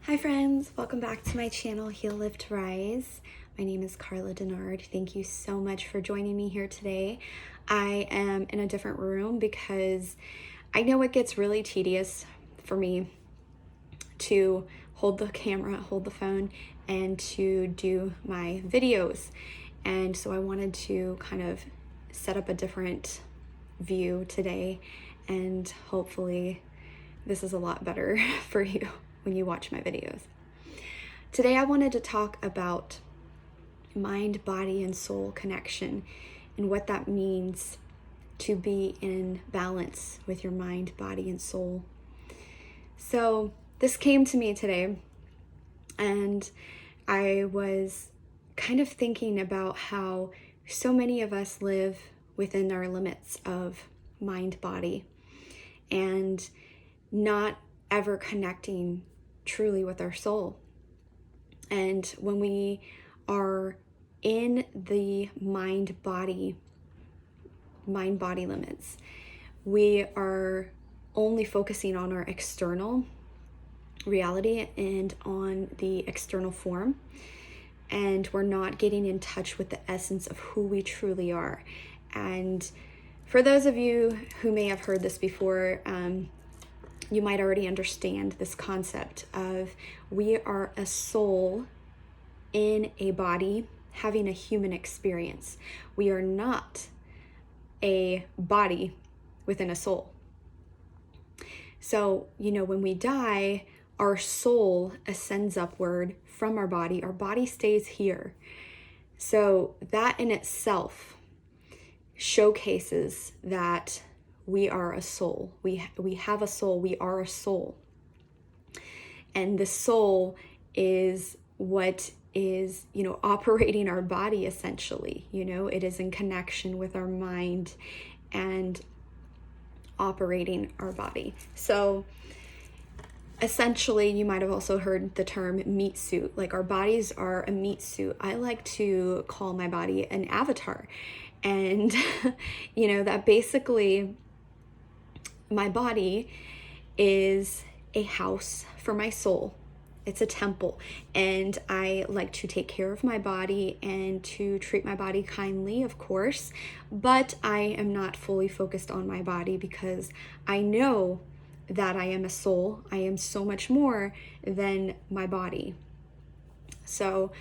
Hi friends, welcome back to my channel, Heal, Live to Rise. My name is Karla Denard. Thank you so much for joining me here today. I am in a different room because I know it gets really tedious for me to hold the camera, hold the phone, and to do my videos. And so I wanted to kind of set up a different view today, and hopefully this is a lot better for you when you watch my videos. Today I wanted to talk about mind, body, and soul connection and what that means to be in balance with your mind, body, and soul. So this came to me today, and I was kind of thinking about how so many of us live within our limits of mind, body, and not ever connecting truly with our soul. And when we are in the mind-body limits, we are only focusing on our external reality and on the external form, and we're not getting in touch with the essence of who we truly are. And for those of you who may have heard this before, you might already understand this concept of we are a soul in a body having a human experience. We are not a body within a soul. So, when we die, our soul ascends upward from our body stays here. So that in itself showcases that we are a soul. We have a soul. We are a soul. And the soul is what is, operating our body essentially. It is in connection with our mind and operating our body. So essentially, you might have also heard the term meat suit. Like our bodies are a meat suit. I like to call my body an avatar. And, that basically my body is a house for my soul. It's a temple, and I like to take care of my body and to treat my body kindly, of course, but I am not fully focused on my body because I know that I am a soul. I am so much more than my body. So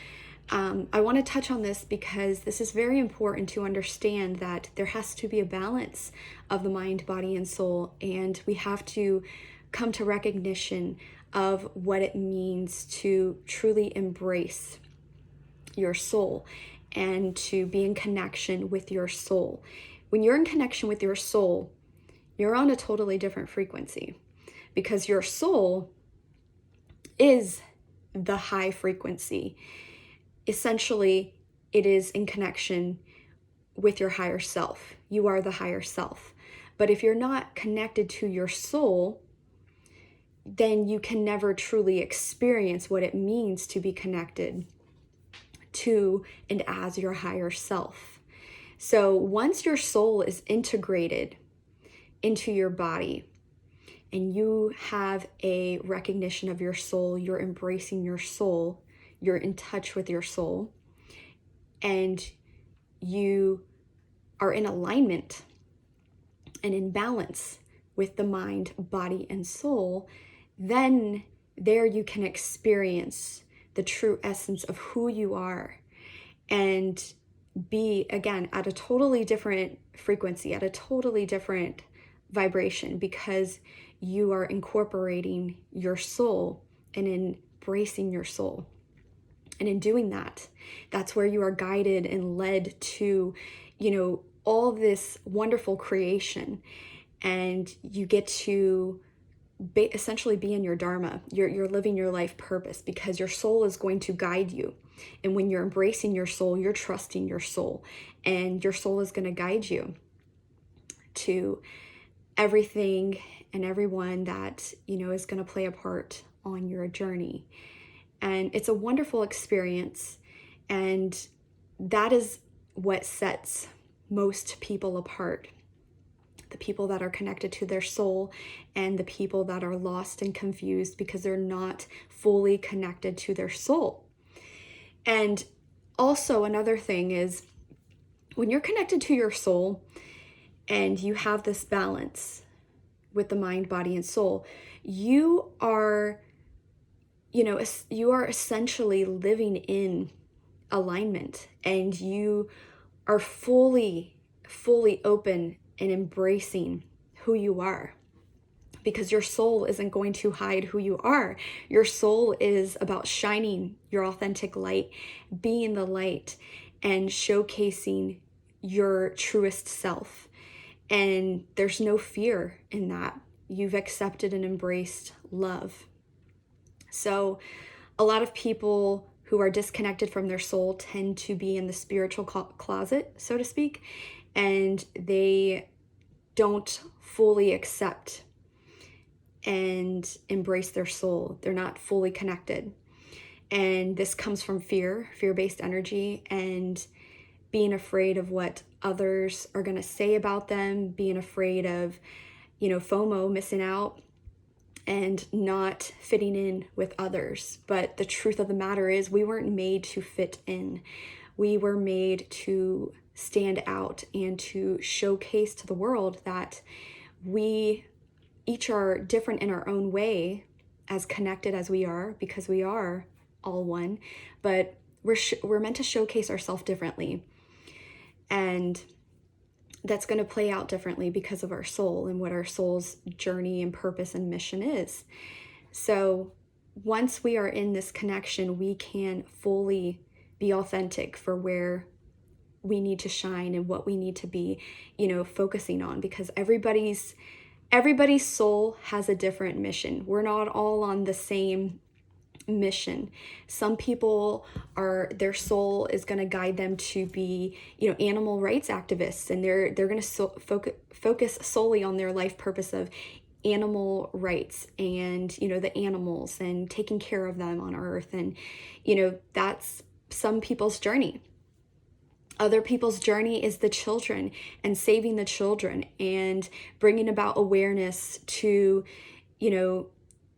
I want to touch on this because this is very important to understand that there has to be a balance of the mind, body, and soul, and we have to come to recognition of what it means to truly embrace your soul and to be in connection with your soul. When you're in connection with your soul, you're on a totally different frequency because your soul is the high frequency. Essentially, it is in connection with your higher self. You are the higher self. But if you're not connected to your soul, then you can never truly experience what it means to be connected to and as your higher self. So once your soul is integrated into your body and you have a recognition of your soul, you're embracing your soul, you're in touch with your soul, and you are in alignment and in balance with the mind, body, and soul, then there you can experience the true essence of who you are and be, again, at a totally different frequency, at a totally different vibration, because you are incorporating your soul and embracing your soul. And in doing that, that's where you are guided and led to, all this wonderful creation. And you get to essentially be in your dharma. You're living your life purpose because your soul is going to guide you. And when you're embracing your soul, you're trusting your soul. And your soul is going to guide you to everything and everyone that, is going to play a part on your journey. And it's a wonderful experience, and that is what sets most people apart. the people that are connected to their soul, and the people that are lost and confused because they're not fully connected to their soul. And also another thing is, when you're connected to your soul and you have this balance with the mind, body, and soul, you are essentially living in alignment, and you are fully open and embracing who you are, because your soul isn't going to hide who you are. Your soul is about shining your authentic light, being the light, and showcasing your truest self. And there's no fear in that. You've accepted and embraced love. So a lot of people who are disconnected from their soul tend to be in the spiritual closet, so to speak, and they don't fully accept and embrace their soul. They're not fully connected. And this comes from fear-based energy, and being afraid of what others are going to say about them, being afraid of, FOMO, missing out, and not fitting in with others. But the truth of the matter is, we weren't made to fit in. We were made to stand out and to showcase to the world that we each are different in our own way, as connected as we are, because we are all one, but we're meant to showcase ourselves differently. And that's going to play out differently because of our soul and what our soul's journey and purpose and mission is. So once we are in this connection, we can fully be authentic for where we need to shine and what we need to be, focusing on, because everybody's soul has a different mission. We're not all on the same mission. Some people their soul is going to guide them to be, animal rights activists, and they're going to focus solely on their life purpose of animal rights and, the animals and taking care of them on earth. And, that's some people's journey. Other people's journey is the children and saving the children and bringing about awareness to,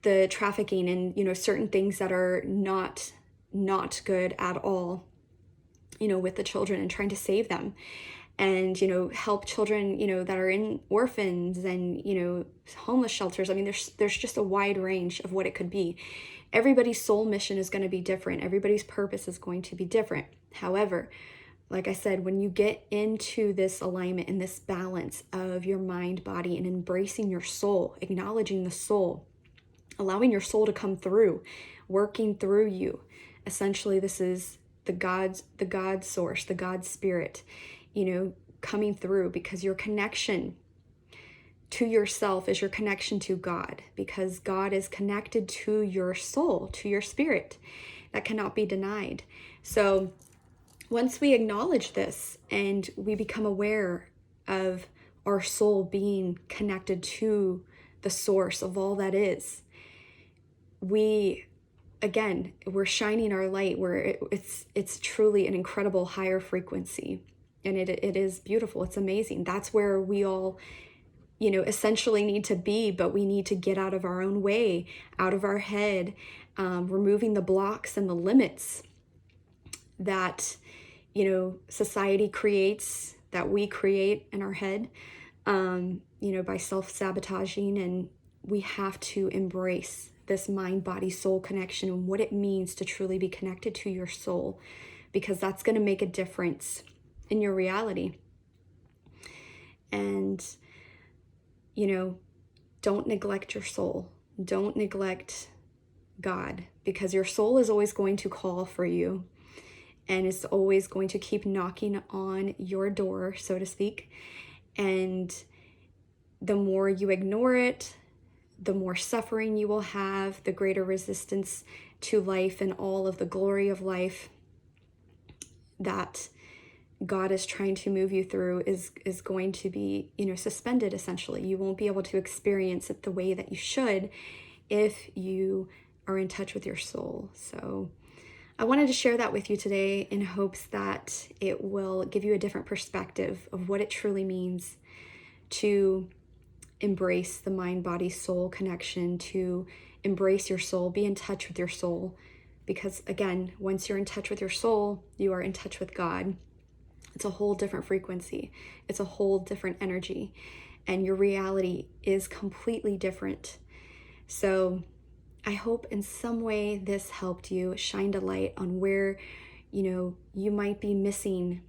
the trafficking and, certain things that are not good at all, with the children, and trying to save them and, help children, that are in orphans and, homeless shelters. I mean, there's just a wide range of what it could be. Everybody's soul mission is going to be different. Everybody's purpose is going to be different. However, like I said, when you get into this alignment and this balance of your mind, body, and embracing your soul, acknowledging the soul, allowing your soul to come through, working through you. Essentially, this is the God source, the God spirit, coming through, because your connection to yourself is your connection to God, because God is connected to your soul, to your spirit. That cannot be denied. So once we acknowledge this and we become aware of our soul being connected to the source of all that is, we're shining our light where it's truly an incredible higher frequency. And it is beautiful. It's amazing. That's where we all, essentially need to be, but we need to get out of our own way, out of our head, removing the blocks and the limits that, society creates, that we create in our head, by self-sabotaging. And we have to embrace this mind, body, soul connection and what it means to truly be connected to your soul, because that's going to make a difference in your reality. And, don't neglect your soul. Don't neglect God, because your soul is always going to call for you, and it's always going to keep knocking on your door, so to speak. And the more you ignore it, the more suffering you will have, the greater resistance to life and all of the glory of life that God is trying to move you through is going to be, suspended, essentially. You won't be able to experience it the way that you should if you are in touch with your soul. So I wanted to share that with you today in hopes that it will give you a different perspective of what it truly means to embrace the mind, body, soul connection, to embrace your soul, be in touch with your soul. Because again, once you're in touch with your soul, you are in touch with God. It's a whole different frequency. It's a whole different energy. And your reality is completely different. So I hope in some way this helped you, shined a light on where, you might be missing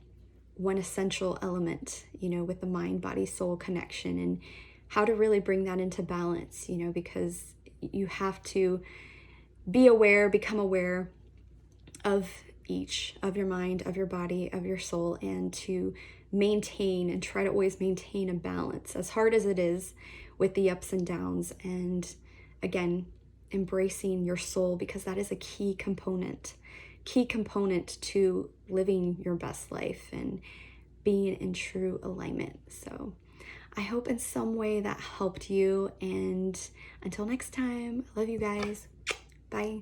one essential element, with the mind, body, soul connection, and how to really bring that into balance, because you have to be aware, become aware of each, of your mind, of your body, of your soul, and to maintain and try to always maintain a balance, as hard as it is, with the ups and downs. And again, embracing your soul, because that is a key component to living your best life and being in true alignment. So I hope in some way that helped you. And until next time, I love you guys. Bye.